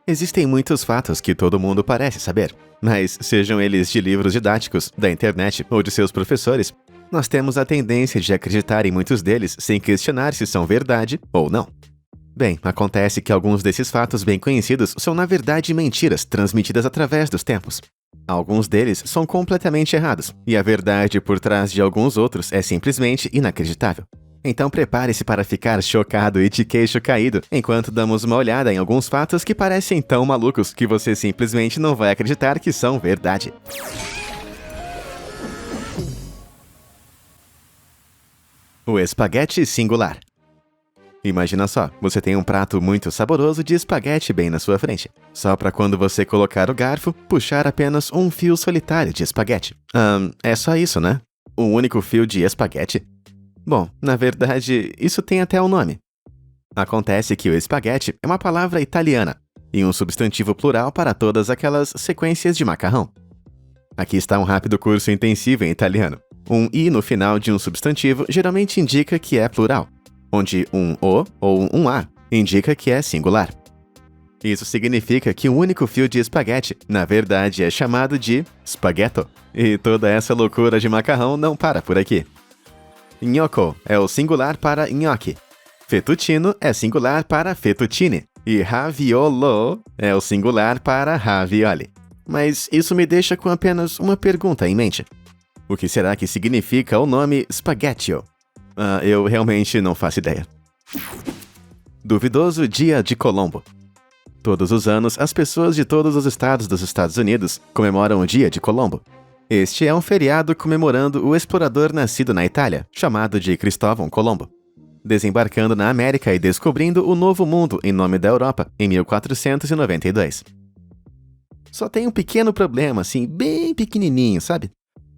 Existem muitos fatos que todo mundo parece saber, mas sejam eles de livros didáticos, da internet ou de seus professores, nós temos a tendência de acreditar em muitos deles sem questionar se são verdade ou não. Bem, acontece que alguns desses fatos bem conhecidos são na verdade mentiras transmitidas através dos tempos. Alguns deles são completamente errados, e a verdade por trás de alguns outros é simplesmente inacreditável. Então prepare-se para ficar chocado e de queixo caído, enquanto damos uma olhada em alguns fatos que parecem tão malucos que você simplesmente não vai acreditar que são verdade. O espaguete singular. Imagina só, você tem um prato muito saboroso de espaguete bem na sua frente. Só para quando você colocar o garfo, puxar apenas um fio solitário de espaguete. É só isso, né? Um único fio de espaguete? Bom, na verdade, isso tem até um nome. Acontece que o espaguete é uma palavra italiana e um substantivo plural para todas aquelas sequências de macarrão. Aqui está um rápido curso intensivo em italiano. Um i no final de um substantivo geralmente indica que é plural, onde um o ou um a indica que é singular. Isso significa que um único fio de espaguete, na verdade, é chamado de spaghetto. E toda essa loucura de macarrão não para por aqui. Gnocco é o singular para gnocchi. Fettuccino é singular para fettuccine. E raviolo é o singular para ravioli. Mas isso me deixa com apenas uma pergunta em mente. O que será que significa o nome spaghettio? Eu realmente não faço ideia. Duvidoso Dia de Colombo. Todos os anos, as pessoas de todos os estados dos Estados Unidos comemoram o Dia de Colombo. Este é um feriado comemorando o explorador nascido na Itália, chamado de Cristóvão Colombo, desembarcando na América e descobrindo o Novo Mundo em nome da Europa, em 1492. Só tem um pequeno problema, assim, bem pequenininho, sabe?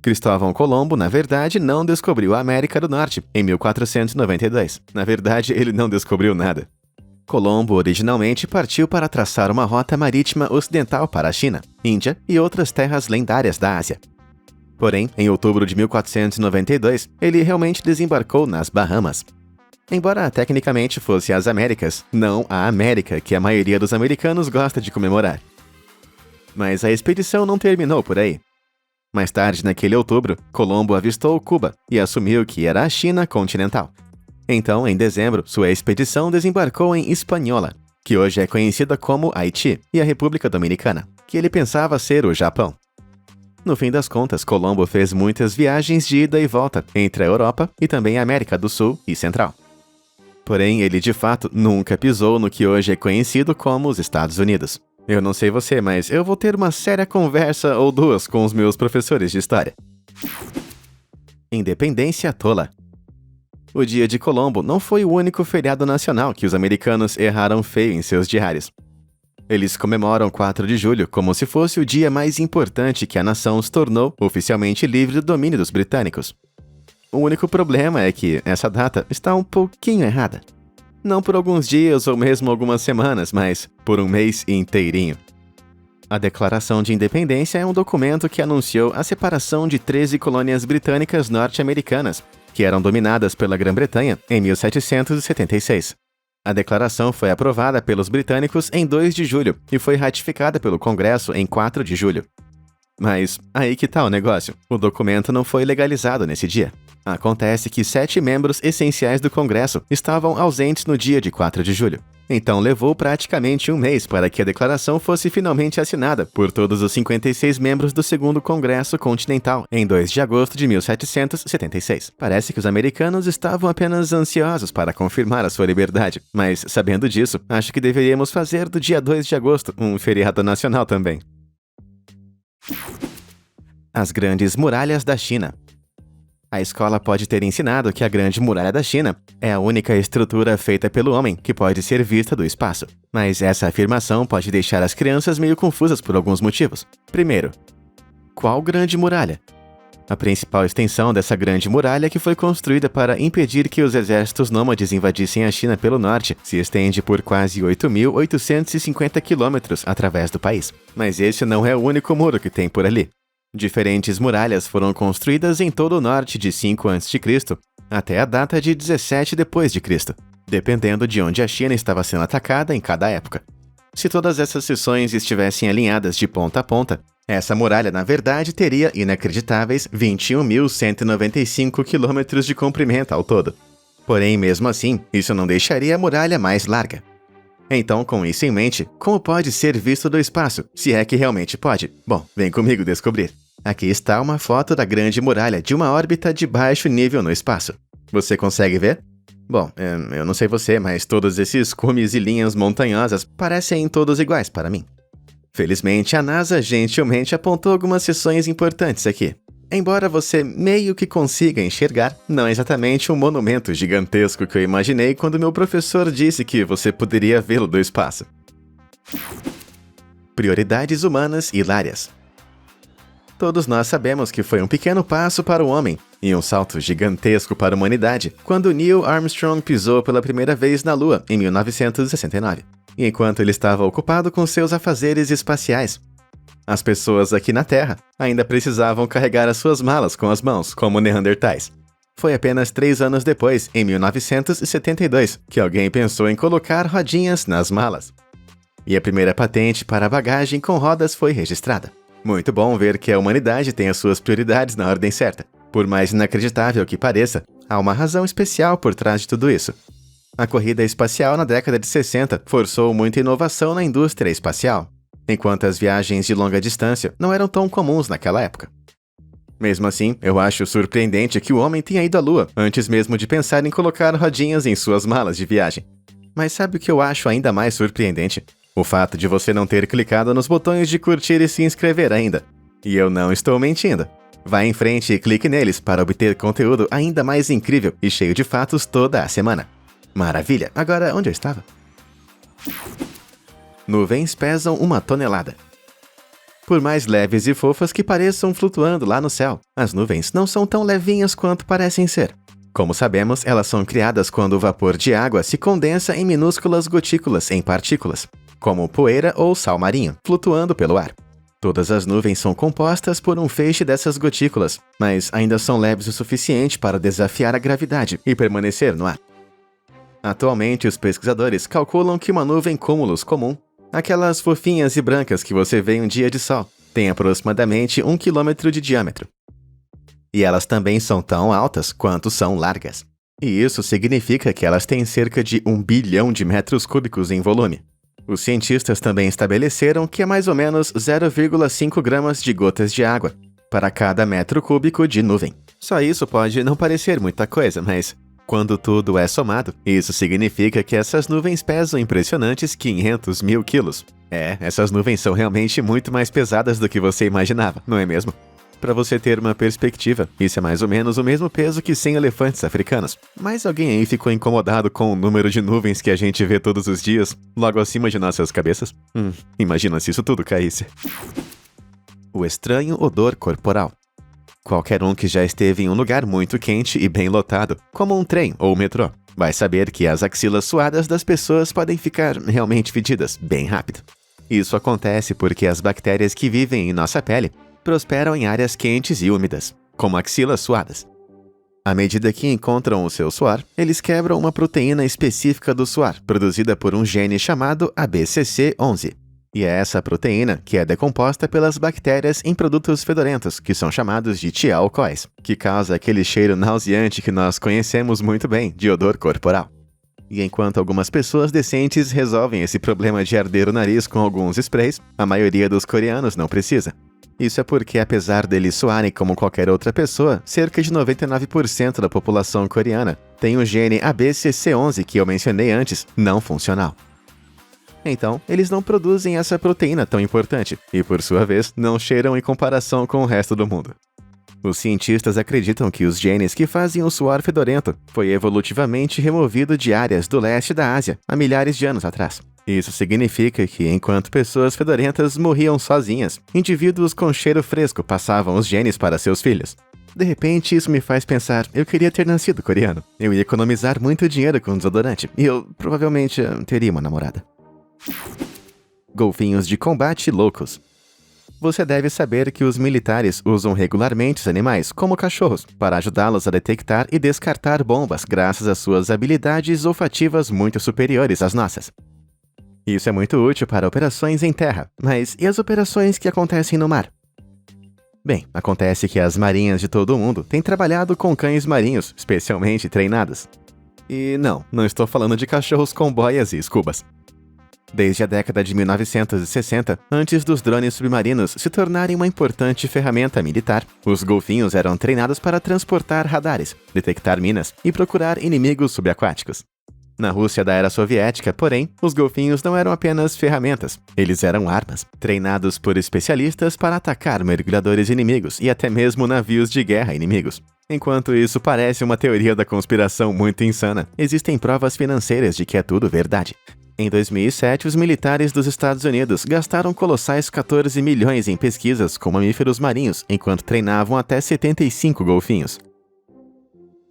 Cristóvão Colombo, na verdade, não descobriu a América do Norte em 1492. Na verdade, ele não descobriu nada. Colombo originalmente partiu para traçar uma rota marítima ocidental para a China, Índia e outras terras lendárias da Ásia. Porém, em outubro de 1492, ele realmente desembarcou nas Bahamas. Embora tecnicamente fosse as Américas, não a América que a maioria dos americanos gosta de comemorar. Mas a expedição não terminou por aí. Mais tarde, naquele outubro, Colombo avistou Cuba e assumiu que era a China continental. Então, em dezembro, sua expedição desembarcou em Hispaniola, que hoje é conhecida como Haiti, e a República Dominicana, que ele pensava ser o Japão. No fim das contas, Colombo fez muitas viagens de ida e volta entre a Europa e também a América do Sul e Central. Porém, ele de fato nunca pisou no que hoje é conhecido como os Estados Unidos. Eu não sei você, mas eu vou ter uma séria conversa ou duas com os meus professores de história. Independência tola. O Dia de Colombo não foi o único feriado nacional que os americanos erraram feio em seus diários. Eles comemoram 4 de julho como se fosse o dia mais importante que a nação se tornou oficialmente livre do domínio dos britânicos. O único problema é que essa data está um pouquinho errada. Não por alguns dias ou mesmo algumas semanas, mas por um mês inteirinho. A Declaração de Independência é um documento que anunciou a separação de 13 colônias britânicas norte-americanas, que eram dominadas pela Grã-Bretanha em 1776. A declaração foi aprovada pelos britânicos em 2 de julho e foi ratificada pelo Congresso em 4 de julho. Mas aí que tá o negócio. O documento não foi legalizado nesse dia. Acontece que 7 membros essenciais do Congresso estavam ausentes no dia de 4 de julho. Então levou praticamente um mês para que a declaração fosse finalmente assinada por todos os 56 membros do Segundo Congresso Continental, em 2 de agosto de 1776. Parece que os americanos estavam apenas ansiosos para confirmar a sua liberdade, mas sabendo disso, acho que deveríamos fazer do dia 2 de agosto um feriado nacional também. As Grandes Muralhas da China. A escola pode ter ensinado que a Grande Muralha da China é a única estrutura feita pelo homem que pode ser vista do espaço. Mas essa afirmação pode deixar as crianças meio confusas por alguns motivos. Primeiro, qual Grande Muralha? A principal extensão dessa Grande Muralha, que foi construída para impedir que os exércitos nômades invadissem a China pelo norte, se estende por quase 8.850 quilômetros através do país. Mas esse não é o único muro que tem por ali. Diferentes muralhas foram construídas em todo o norte de 5 a.C. até a data de 17 d.C., dependendo de onde a China estava sendo atacada em cada época. Se todas essas seções estivessem alinhadas de ponta a ponta, essa muralha, na verdade, teria inacreditáveis 21.195 quilômetros de comprimento ao todo. Porém, mesmo assim, isso não deixaria a muralha mais larga. Então, com isso em mente, como pode ser visto do espaço, se é que realmente pode? Bom, vem comigo descobrir. Aqui está uma foto da Grande Muralha de uma órbita de baixo nível no espaço. Você consegue ver? Bom, eu não sei você, mas todos esses cumes e linhas montanhosas parecem todos iguais para mim. Felizmente, a NASA gentilmente apontou algumas seções importantes aqui. Embora você meio que consiga enxergar, não é exatamente um monumento gigantesco que eu imaginei quando meu professor disse que você poderia vê-lo do espaço. Prioridades humanas hilárias. Todos nós sabemos que foi um pequeno passo para o homem e um salto gigantesco para a humanidade quando Neil Armstrong pisou pela primeira vez na Lua em 1969, enquanto ele estava ocupado com seus afazeres espaciais. As pessoas aqui na Terra ainda precisavam carregar as suas malas com as mãos, como neandertais. Foi apenas 3 anos depois, em 1972, que alguém pensou em colocar rodinhas nas malas. E a primeira patente para a bagagem com rodas foi registrada. Muito bom ver que a humanidade tem as suas prioridades na ordem certa. Por mais inacreditável que pareça, há uma razão especial por trás de tudo isso. A corrida espacial na década de 60 forçou muita inovação na indústria espacial, enquanto as viagens de longa distância não eram tão comuns naquela época. Mesmo assim, eu acho surpreendente que o homem tenha ido à Lua antes mesmo de pensar em colocar rodinhas em suas malas de viagem. Mas sabe o que eu acho ainda mais surpreendente? O fato de você não ter clicado nos botões de curtir e se inscrever ainda. E eu não estou mentindo. Vá em frente e clique neles para obter conteúdo ainda mais incrível e cheio de fatos toda a semana. Maravilha! Agora, onde eu estava? Nuvens pesam 1 tonelada. Por mais leves e fofas que pareçam flutuando lá no céu, as nuvens não são tão levinhas quanto parecem ser. Como sabemos, elas são criadas quando o vapor de água se condensa em minúsculas gotículas em partículas, como poeira ou sal marinho, flutuando pelo ar. Todas as nuvens são compostas por um feixe dessas gotículas, mas ainda são leves o suficiente para desafiar a gravidade e permanecer no ar. Atualmente, os pesquisadores calculam que uma nuvem cúmulus comum, aquelas fofinhas e brancas que você vê em um dia de sol, tem aproximadamente 1 quilômetro de diâmetro. E elas também são tão altas quanto são largas. E isso significa que elas têm cerca de 1 bilhão de metros cúbicos em volume. Os cientistas também estabeleceram que é mais ou menos 0,5 gramas de gotas de água para cada metro cúbico de nuvem. Só isso pode não parecer muita coisa, mas quando tudo é somado, isso significa que essas nuvens pesam impressionantes 500 mil quilos. Essas nuvens são realmente muito mais pesadas do que você imaginava, não é mesmo? Para você ter uma perspectiva, isso é mais ou menos o mesmo peso que 100 elefantes africanos. Mas alguém aí ficou incomodado com o número de nuvens que a gente vê todos os dias, logo acima de nossas cabeças? Imagina se isso tudo caísse. O estranho odor corporal. Qualquer um que já esteve em um lugar muito quente e bem lotado, como um trem ou metrô, vai saber que as axilas suadas das pessoas podem ficar realmente fedidas bem rápido. Isso acontece porque as bactérias que vivem em nossa pele prosperam em áreas quentes e úmidas, como axilas suadas. À medida que encontram o seu suor, eles quebram uma proteína específica do suor, produzida por um gene chamado ABCC11. E é essa proteína que é decomposta pelas bactérias em produtos fedorentos, que são chamados de T-alcoóis, que causa aquele cheiro nauseante que nós conhecemos muito bem, de odor corporal. E enquanto algumas pessoas decentes resolvem esse problema de arder o nariz com alguns sprays, a maioria dos coreanos não precisa. Isso é porque, apesar deles soarem como qualquer outra pessoa, cerca de 99% da população coreana tem o gene ABCC11 que eu mencionei antes, não funcional. Então, eles não produzem essa proteína tão importante e, por sua vez, não cheiram em comparação com o resto do mundo. Os cientistas acreditam que os genes que fazem o suor fedorento foi evolutivamente removido de áreas do leste da Ásia há milhares de anos atrás. Isso significa que, enquanto pessoas fedorentas morriam sozinhas, indivíduos com cheiro fresco passavam os genes para seus filhos. De repente, isso me faz pensar, eu queria ter nascido coreano. Eu ia economizar muito dinheiro com desodorante e eu, provavelmente, teria uma namorada. Golfinhos de combate loucos. Você deve saber que os militares usam regularmente os animais, como cachorros, para ajudá-los a detectar e descartar bombas graças às suas habilidades olfativas muito superiores às nossas. Isso é muito útil para operações em terra, mas e as operações que acontecem no mar? Bem, acontece que as marinhas de todo o mundo têm trabalhado com cães marinhos, especialmente treinados. E não estou falando de cachorros com boias e escubas. Desde a década de 1960, antes dos drones submarinos se tornarem uma importante ferramenta militar, os golfinhos eram treinados para transportar radares, detectar minas e procurar inimigos subaquáticos. Na Rússia da era soviética, porém, os golfinhos não eram apenas ferramentas, eles eram armas, treinados por especialistas para atacar mergulhadores inimigos e até mesmo navios de guerra inimigos. Enquanto isso parece uma teoria da conspiração muito insana, existem provas financeiras de que é tudo verdade. Em 2007, os militares dos Estados Unidos gastaram colossais 14 milhões em pesquisas com mamíferos marinhos, enquanto treinavam até 75 golfinhos.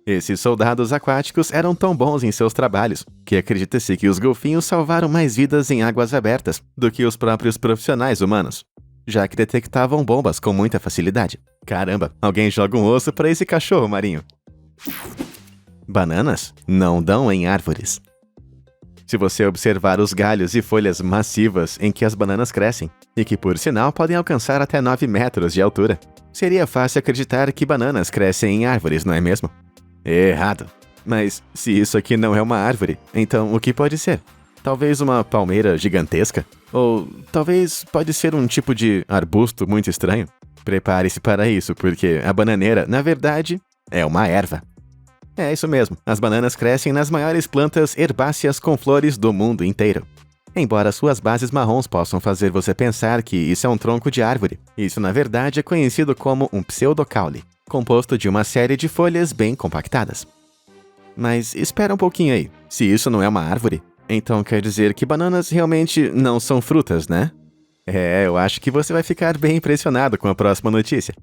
Esses soldados aquáticos eram tão bons em seus trabalhos que acredita-se que os golfinhos salvaram mais vidas em águas abertas do que os próprios profissionais humanos, já que detectavam bombas com muita facilidade. Caramba, alguém joga um osso para esse cachorro marinho. Bananas não dão em árvores. Se você observar os galhos e folhas massivas em que as bananas crescem, e que por sinal podem alcançar até 9 metros de altura, seria fácil acreditar que bananas crescem em árvores, não é mesmo? Errado. Mas se isso aqui não é uma árvore, então o que pode ser? Talvez uma palmeira gigantesca? Ou talvez pode ser um tipo de arbusto muito estranho? Prepare-se para isso, porque a bananeira, na verdade, é uma erva. É isso mesmo, as bananas crescem nas maiores plantas herbáceas com flores do mundo inteiro. Embora suas bases marrons possam fazer você pensar que isso é um tronco de árvore, isso na verdade é conhecido como um pseudocaule, composto de uma série de folhas bem compactadas. Mas espera um pouquinho aí, se isso não é uma árvore, então quer dizer que bananas realmente não são frutas, né? Eu acho que você vai ficar bem impressionado com a próxima notícia.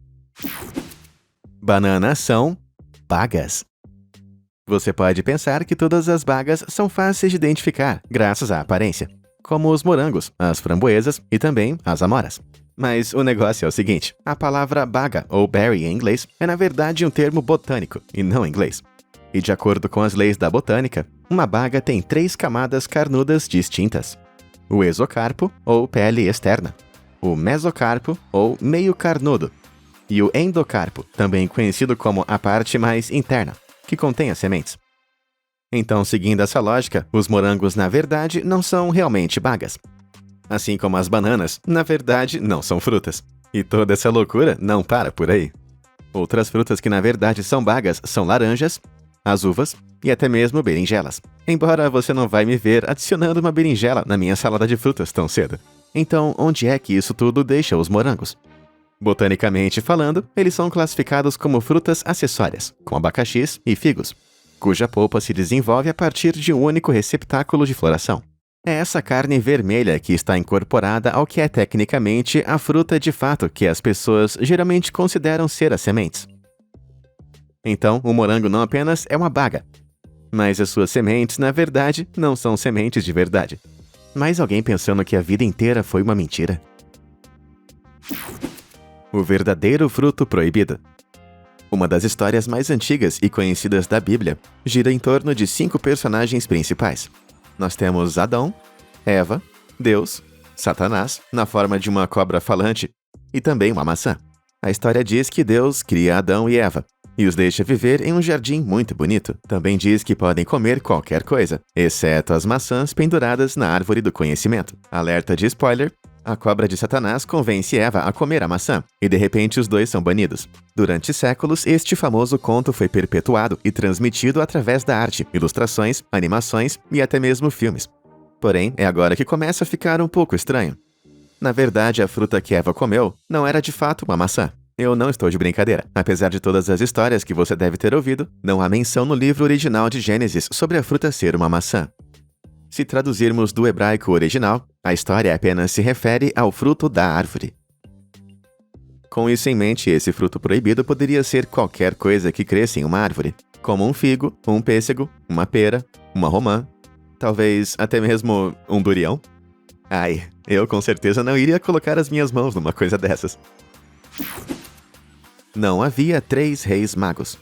Bananas são bagas. Você pode pensar que todas as bagas são fáceis de identificar, graças à aparência, como os morangos, as framboesas e também as amoras. Mas o negócio é o seguinte, a palavra baga, ou berry em inglês, é na verdade um termo botânico, e não inglês. E de acordo com as leis da botânica, uma baga tem 3 camadas carnudas distintas. O exocarpo, ou pele externa. O mesocarpo, ou meio carnudo. E o endocarpo, também conhecido como a parte mais interna, que contém as sementes. Então, seguindo essa lógica, os morangos, na verdade, não são realmente bagas. Assim como as bananas, na verdade, não são frutas. E toda essa loucura não para por aí. Outras frutas que na verdade são bagas são laranjas, as uvas e até mesmo berinjelas. Embora você não vai me ver adicionando uma berinjela na minha salada de frutas tão cedo. Então, onde é que isso tudo deixa os morangos? Botanicamente falando, eles são classificados como frutas acessórias, com abacaxis e figos, cuja polpa se desenvolve a partir de um único receptáculo de floração. É essa carne vermelha que está incorporada ao que é tecnicamente a fruta de fato que as pessoas geralmente consideram ser as sementes. Então, o morango não apenas é uma baga, mas as suas sementes, na verdade, não são sementes de verdade. Mas alguém pensando que a vida inteira foi uma mentira? O verdadeiro fruto proibido. Uma das histórias mais antigas e conhecidas da Bíblia gira em torno de 5 personagens principais. Nós temos Adão, Eva, Deus, Satanás, na forma de uma cobra falante, e também uma maçã. A história diz que Deus cria Adão e Eva, e os deixa viver em um jardim muito bonito. Também diz que podem comer qualquer coisa, exceto as maçãs penduradas na árvore do conhecimento. Alerta de spoiler: a cobra de Satanás convence Eva a comer a maçã, e de repente os dois são banidos. Durante séculos, este famoso conto foi perpetuado e transmitido através da arte, ilustrações, animações e até mesmo filmes. Porém, é agora que começa a ficar um pouco estranho. Na verdade, a fruta que Eva comeu não era de fato uma maçã. Eu não estou de brincadeira. Apesar de todas as histórias que você deve ter ouvido, não há menção no livro original de Gênesis sobre a fruta ser uma maçã. Se traduzirmos do hebraico original, a história apenas se refere ao fruto da árvore. Com isso em mente, esse fruto proibido poderia ser qualquer coisa que cresça em uma árvore, como um figo, um pêssego, uma pera, uma romã, talvez até mesmo um durião. Ai, eu com certeza não iria colocar as minhas mãos numa coisa dessas. Não havia 3 reis magos.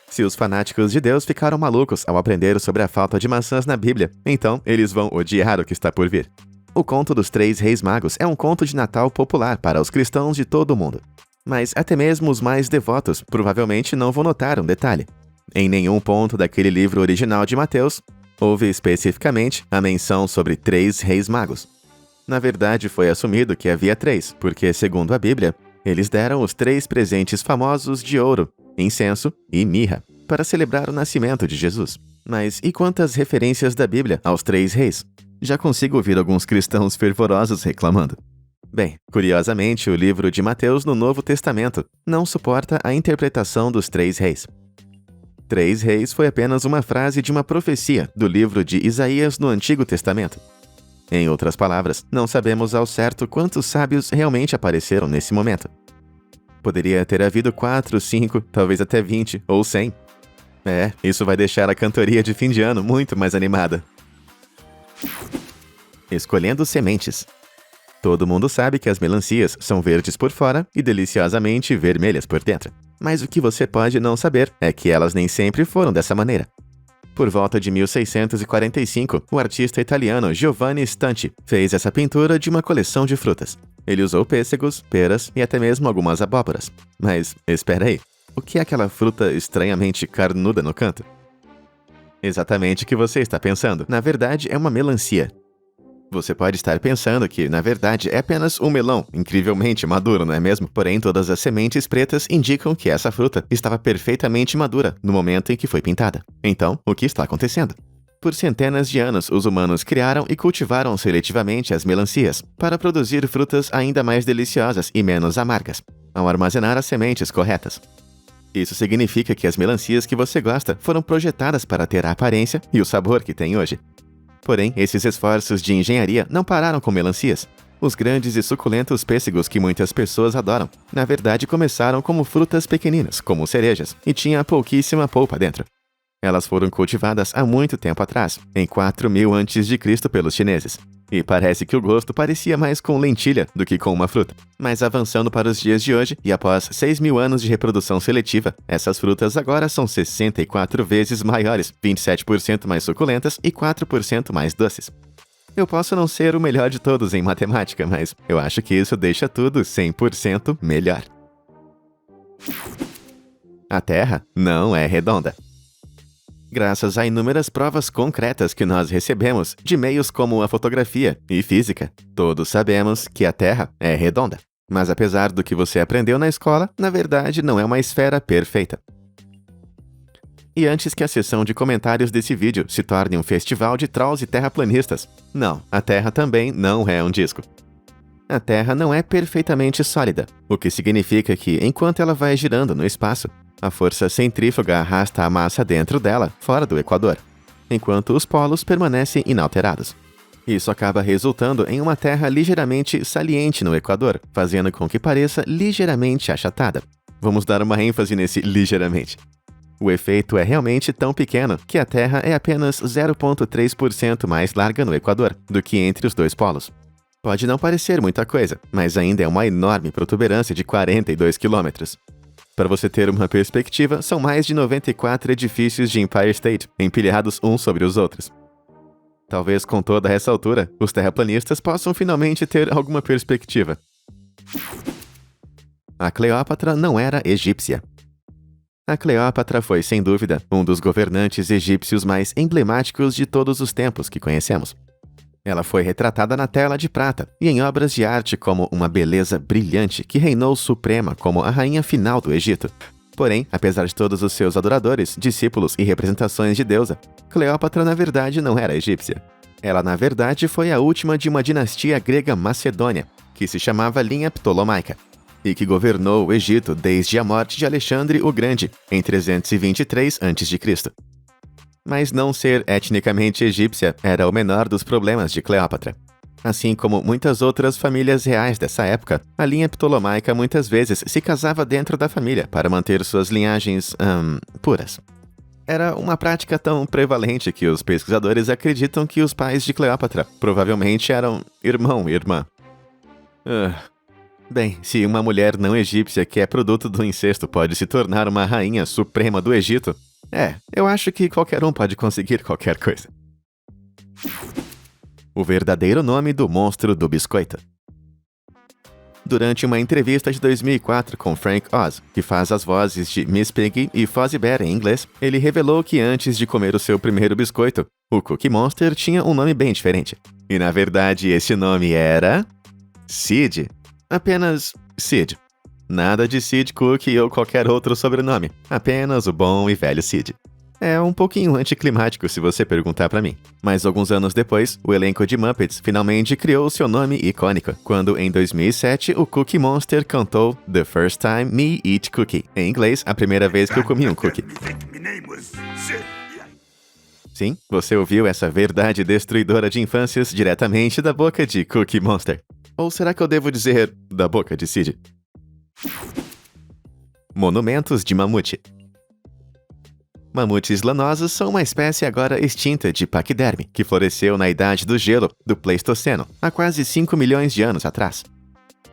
Se os fanáticos de Deus ficaram malucos ao aprender sobre a falta de maçãs na Bíblia, então eles vão odiar o que está por vir. O conto dos 3 Reis Magos é um conto de Natal popular para os cristãos de todo o mundo. Mas até mesmo os mais devotos provavelmente não vão notar um detalhe. Em nenhum ponto daquele livro original de Mateus, houve especificamente a menção sobre 3 Reis Magos. Na verdade, foi assumido que havia 3, porque, segundo a Bíblia, eles deram os 3 presentes famosos de ouro, incenso e mirra, para celebrar o nascimento de Jesus. Mas e quantas referências da Bíblia aos 3 reis? Já consigo ouvir alguns cristãos fervorosos reclamando. Bem, curiosamente, o livro de Mateus no Novo Testamento não suporta a interpretação dos 3 reis. 3 reis foi apenas uma frase de uma profecia do livro de Isaías no Antigo Testamento. Em outras palavras, não sabemos ao certo quantos sábios realmente apareceram nesse momento. Poderia ter havido 4, 5, talvez até 20 ou 100. Isso vai deixar a cantoria de fim de ano muito mais animada. Escolhendo sementes. Todo mundo sabe que as melancias são verdes por fora e deliciosamente vermelhas por dentro. Mas o que você pode não saber é que elas nem sempre foram dessa maneira. Por volta de 1645, o artista italiano Giovanni Stanti fez essa pintura de uma coleção de frutas. Ele usou pêssegos, peras e até mesmo algumas abóboras. Mas, espera aí, o que é aquela fruta estranhamente carnuda no canto? Exatamente o que você está pensando. Na verdade, é uma melancia. Você pode estar pensando que, na verdade, é apenas um melão, incrivelmente maduro, não é mesmo? Porém, todas as sementes pretas indicam que essa fruta estava perfeitamente madura no momento em que foi pintada. Então, o que está acontecendo? Por centenas de anos, os humanos criaram e cultivaram seletivamente as melancias para produzir frutas ainda mais deliciosas e menos amargas, ao armazenar as sementes corretas. Isso significa que as melancias que você gosta foram projetadas para ter a aparência e o sabor que tem hoje. Porém, esses esforços de engenharia não pararam com melancias. Os grandes e suculentos pêssegos que muitas pessoas adoram, na verdade começaram como frutas pequeninas, como cerejas, e tinha pouquíssima polpa dentro. Elas foram cultivadas há muito tempo atrás, em 4000 a.C. pelos chineses. E parece que o gosto parecia mais com lentilha do que com uma fruta. Mas avançando para os dias de hoje, e após 6.000 anos de reprodução seletiva, essas frutas agora são 64 vezes maiores, 27% mais suculentas e 4% mais doces. Eu posso não ser o melhor de todos em matemática, mas eu acho que isso deixa tudo 100% melhor. A Terra não é redonda. Graças a inúmeras provas concretas que nós recebemos de meios como a fotografia e física, todos sabemos que a Terra é redonda. Mas apesar do que você aprendeu na escola, na verdade não é uma esfera perfeita. E antes que a sessão de comentários desse vídeo se torne um festival de trolls e terraplanistas, não, a Terra também não é um disco. A Terra não é perfeitamente sólida, o que significa que, enquanto ela vai girando no espaço, a força centrífuga arrasta a massa dentro dela, fora do equador, enquanto os polos permanecem inalterados. Isso acaba resultando em uma Terra ligeiramente saliente no equador, fazendo com que pareça ligeiramente achatada. Vamos dar uma ênfase nesse ligeiramente. O efeito é realmente tão pequeno que a Terra é apenas 0,3% mais larga no equador do que entre os dois polos. Pode não parecer muita coisa, mas ainda é uma enorme protuberância de 42 quilômetros. Para você ter uma perspectiva, são mais de 94 edifícios de Empire State, empilhados uns sobre os outros. Talvez com toda essa altura, os terraplanistas possam finalmente ter alguma perspectiva. A Cleópatra não era egípcia. A Cleópatra foi, sem dúvida, um dos governantes egípcios mais emblemáticos de todos os tempos que conhecemos. Ela foi retratada na tela de prata e em obras de arte como uma beleza brilhante que reinou suprema como a rainha final do Egito. Porém, apesar de todos os seus adoradores, discípulos e representações de deusa, Cleópatra na verdade não era egípcia. Ela na verdade foi a última de uma dinastia grega macedônia, que se chamava linha ptolomaica, e que governou o Egito desde a morte de Alexandre o Grande, em 323 a.C. Mas não ser etnicamente egípcia era o menor dos problemas de Cleópatra. Assim como muitas outras famílias reais dessa época, a linha ptolomaica muitas vezes se casava dentro da família para manter suas linhagens, puras. Era uma prática tão prevalente que os pesquisadores acreditam que os pais de Cleópatra provavelmente eram irmão e irmã. Bem, se uma mulher não egípcia que é produto do incesto pode se tornar uma rainha suprema do Egito, Eu acho que qualquer um pode conseguir qualquer coisa. O verdadeiro nome do monstro do biscoito. Durante uma entrevista de 2004 com Frank Oz, que faz as vozes de Miss Piggy e Fozzie Bear em inglês, ele revelou que antes de comer o seu primeiro biscoito, o Cookie Monster tinha um nome bem diferente. E na verdade esse nome era... Sid. Apenas Sid. Nada de Sid Cookie ou qualquer outro sobrenome. Apenas o bom e velho Sid. É um pouquinho anticlimático se você perguntar pra mim. Mas alguns anos depois, o elenco de Muppets finalmente criou seu nome icônico, quando em 2007 o Cookie Monster cantou The First Time Me Eat Cookie. Em inglês, a primeira vez que eu comi um cookie. Sim, você ouviu essa verdade destruidora de infâncias diretamente da boca de Cookie Monster. Ou será que eu devo dizer da boca de Sid? Monumentos de mamute. Mamutes lanosos são uma espécie agora extinta de paquiderme, que floresceu na Idade do Gelo, do Pleistoceno, há quase 5 milhões de anos atrás.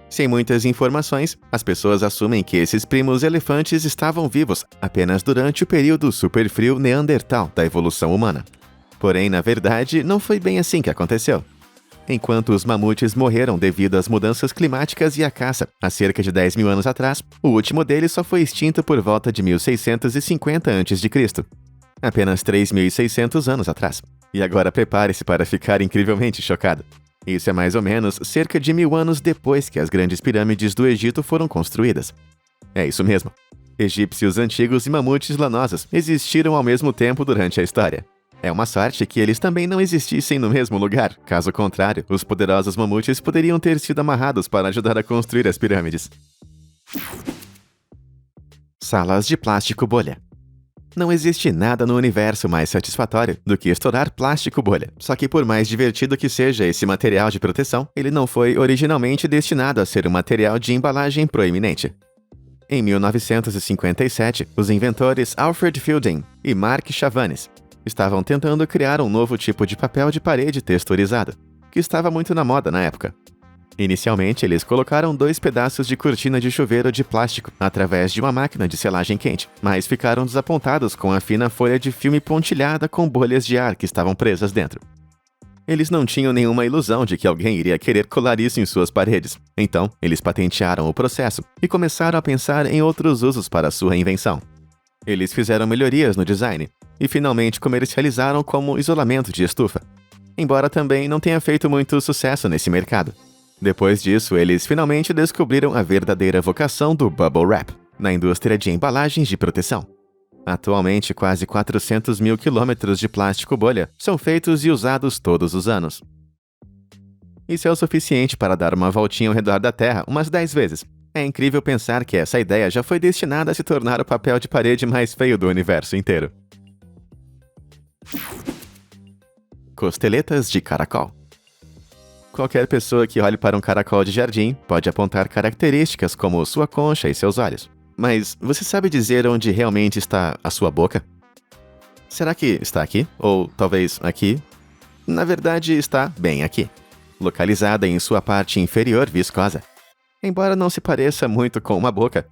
Sem muitas informações, as pessoas assumem que esses primos elefantes estavam vivos apenas durante o período superfrio neandertal da evolução humana. Porém, na verdade, não foi bem assim que aconteceu. Enquanto os mamutes morreram devido às mudanças climáticas e à caça, há cerca de 10 mil anos atrás, o último deles só foi extinto por volta de 1650 a.C. Apenas 3.600 anos atrás. E agora prepare-se para ficar incrivelmente chocado. Isso é mais ou menos cerca de 1000 anos depois que as grandes pirâmides do Egito foram construídas. É isso mesmo. Egípcios antigos e mamutes lanosos existiram ao mesmo tempo durante a história. É uma sorte que eles também não existissem no mesmo lugar. Caso contrário, os poderosos mamutes poderiam ter sido amarrados para ajudar a construir as pirâmides. Salas de plástico bolha. Não existe nada no universo mais satisfatório do que estourar plástico bolha. Só que por mais divertido que seja esse material de proteção, ele não foi originalmente destinado a ser um material de embalagem proeminente. Em 1957, os inventores Alfred Fielding e Mark Chavanes estavam tentando criar um novo tipo de papel de parede texturizado, que estava muito na moda na época. Inicialmente, eles colocaram 2 pedaços de cortina de chuveiro de plástico através de uma máquina de selagem quente, mas ficaram desapontados com a fina folha de filme pontilhada com bolhas de ar que estavam presas dentro. Eles não tinham nenhuma ilusão de que alguém iria querer colar isso em suas paredes, então eles patentearam o processo e começaram a pensar em outros usos para sua invenção. Eles fizeram melhorias no design e finalmente comercializaram como isolamento de estufa, embora também não tenha feito muito sucesso nesse mercado. Depois disso, eles finalmente descobriram a verdadeira vocação do Bubble Wrap na indústria de embalagens de proteção. Atualmente, quase 400 mil quilômetros de plástico bolha são feitos e usados todos os anos. Isso é o suficiente para dar uma voltinha ao redor da Terra umas 10 vezes. É incrível pensar que essa ideia já foi destinada a se tornar o papel de parede mais feio do universo inteiro. Costeletas de caracol. Qualquer pessoa que olhe para um caracol de jardim pode apontar características como sua concha e seus olhos. Mas você sabe dizer onde realmente está a sua boca? Será que está aqui? Ou talvez aqui? Na verdade, está bem aqui, localizada em sua parte inferior viscosa. Embora não se pareça muito com uma boca,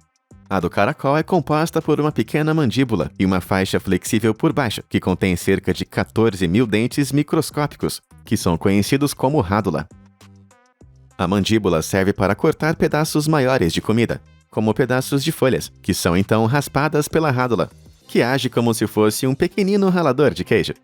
a do caracol é composta por uma pequena mandíbula e uma faixa flexível por baixo, que contém cerca de 14 mil dentes microscópicos, que são conhecidos como rádula. A mandíbula serve para cortar pedaços maiores de comida, como pedaços de folhas, que são então raspadas pela rádula, que age como se fosse um pequenino ralador de queijo.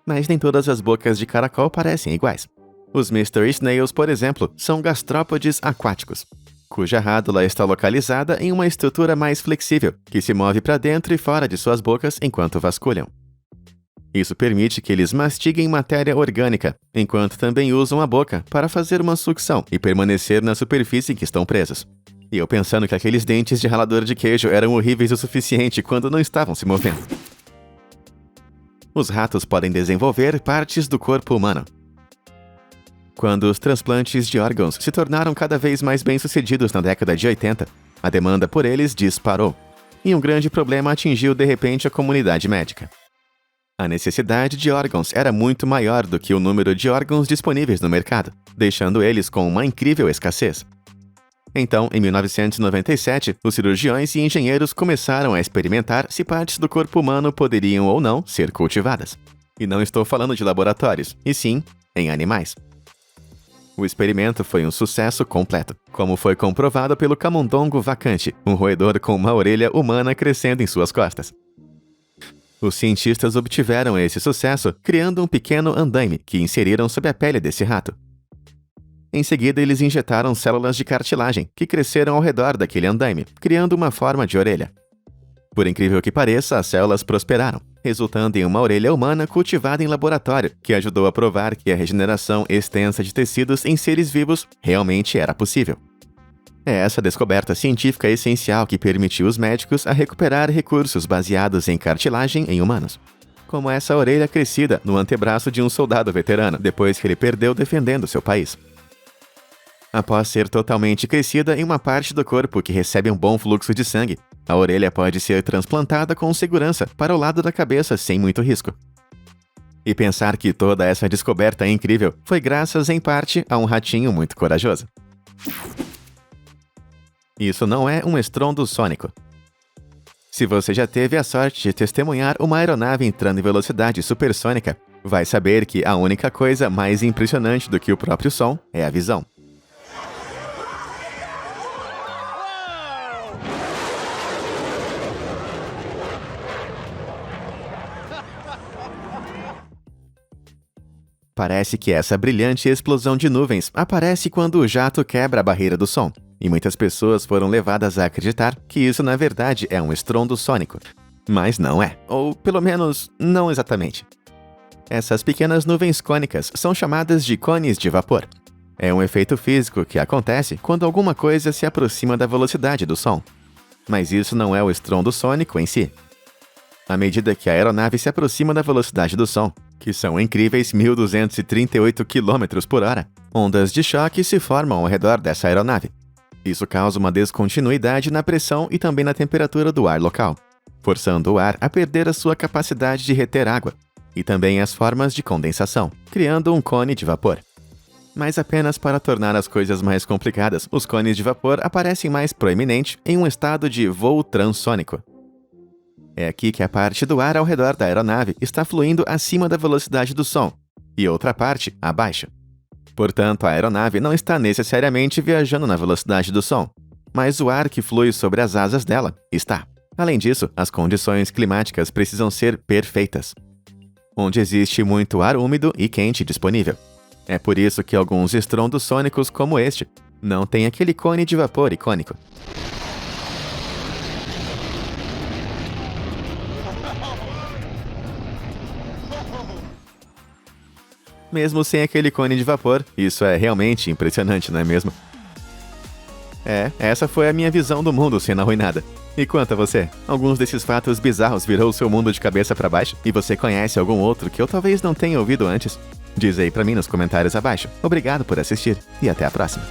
Mas nem todas as bocas de caracol parecem iguais. Os Mystery Snails, por exemplo, são gastrópodes aquáticos, cuja rádula está localizada em uma estrutura mais flexível, que se move para dentro e fora de suas bocas enquanto vasculham. Isso permite que eles mastiguem matéria orgânica, enquanto também usam a boca para fazer uma sucção e permanecer na superfície em que estão presos. E eu pensando que aqueles dentes de ralador de queijo eram horríveis o suficiente quando não estavam se movendo. Os ratos podem desenvolver partes do corpo humano. Quando os transplantes de órgãos se tornaram cada vez mais bem-sucedidos na década de 80, a demanda por eles disparou, e um grande problema atingiu de repente a comunidade médica. A necessidade de órgãos era muito maior do que o número de órgãos disponíveis no mercado, deixando eles com uma incrível escassez. Então, em 1997, os cirurgiões e engenheiros começaram a experimentar se partes do corpo humano poderiam ou não ser cultivadas. E não estou falando de laboratórios, e sim em animais. O experimento foi um sucesso completo, como foi comprovado pelo camundongo vacante, um roedor com uma orelha humana crescendo em suas costas. Os cientistas obtiveram esse sucesso criando um pequeno andaime que inseriram sob a pele desse rato. Em seguida, eles injetaram células de cartilagem que cresceram ao redor daquele andaime, criando uma forma de orelha. Por incrível que pareça, as células prosperaram, resultando em uma orelha humana cultivada em laboratório, que ajudou a provar que a regeneração extensa de tecidos em seres vivos realmente era possível. É essa descoberta científica essencial que permitiu os médicos a recuperar recursos baseados em cartilagem em humanos, como essa orelha crescida no antebraço de um soldado veterano, depois que ele perdeu defendendo seu país. Após ser totalmente crescida em uma parte do corpo que recebe um bom fluxo de sangue, a orelha pode ser transplantada com segurança para o lado da cabeça sem muito risco. E pensar que toda essa descoberta incrível foi graças, em parte, a um ratinho muito corajoso. Isso não é um estrondo sônico. Se você já teve a sorte de testemunhar uma aeronave entrando em velocidade supersônica, vai saber que a única coisa mais impressionante do que o próprio som é a visão. Parece que essa brilhante explosão de nuvens aparece quando o jato quebra a barreira do som, e muitas pessoas foram levadas a acreditar que isso na verdade é um estrondo sônico. Mas não é, ou pelo menos, não exatamente. Essas pequenas nuvens cônicas são chamadas de cones de vapor. É um efeito físico que acontece quando alguma coisa se aproxima da velocidade do som. Mas isso não é o estrondo sônico em si. À medida que a aeronave se aproxima da velocidade do som, que são incríveis 1.238 km por hora, ondas de choque se formam ao redor dessa aeronave. Isso causa uma descontinuidade na pressão e também na temperatura do ar local, forçando o ar a perder a sua capacidade de reter água, e também as formas de condensação, criando um cone de vapor. Mas apenas para tornar as coisas mais complicadas, os cones de vapor aparecem mais proeminente em um estado de voo transônico. É aqui que a parte do ar ao redor da aeronave está fluindo acima da velocidade do som, e outra parte abaixo. Portanto, a aeronave não está necessariamente viajando na velocidade do som, mas o ar que flui sobre as asas dela está. Além disso, as condições climáticas precisam ser perfeitas, onde existe muito ar úmido e quente disponível. É por isso que alguns estrondos sônicos como este não têm aquele cone de vapor icônico. Mesmo sem aquele cone de vapor, isso é realmente impressionante, não é mesmo? Essa foi a minha visão do mundo sendo arruinada. E quanto a você? Alguns desses fatos bizarros virou o seu mundo de cabeça para baixo? E você conhece algum outro que eu talvez não tenha ouvido antes? Diz aí pra mim nos comentários abaixo. Obrigado por assistir e até a próxima.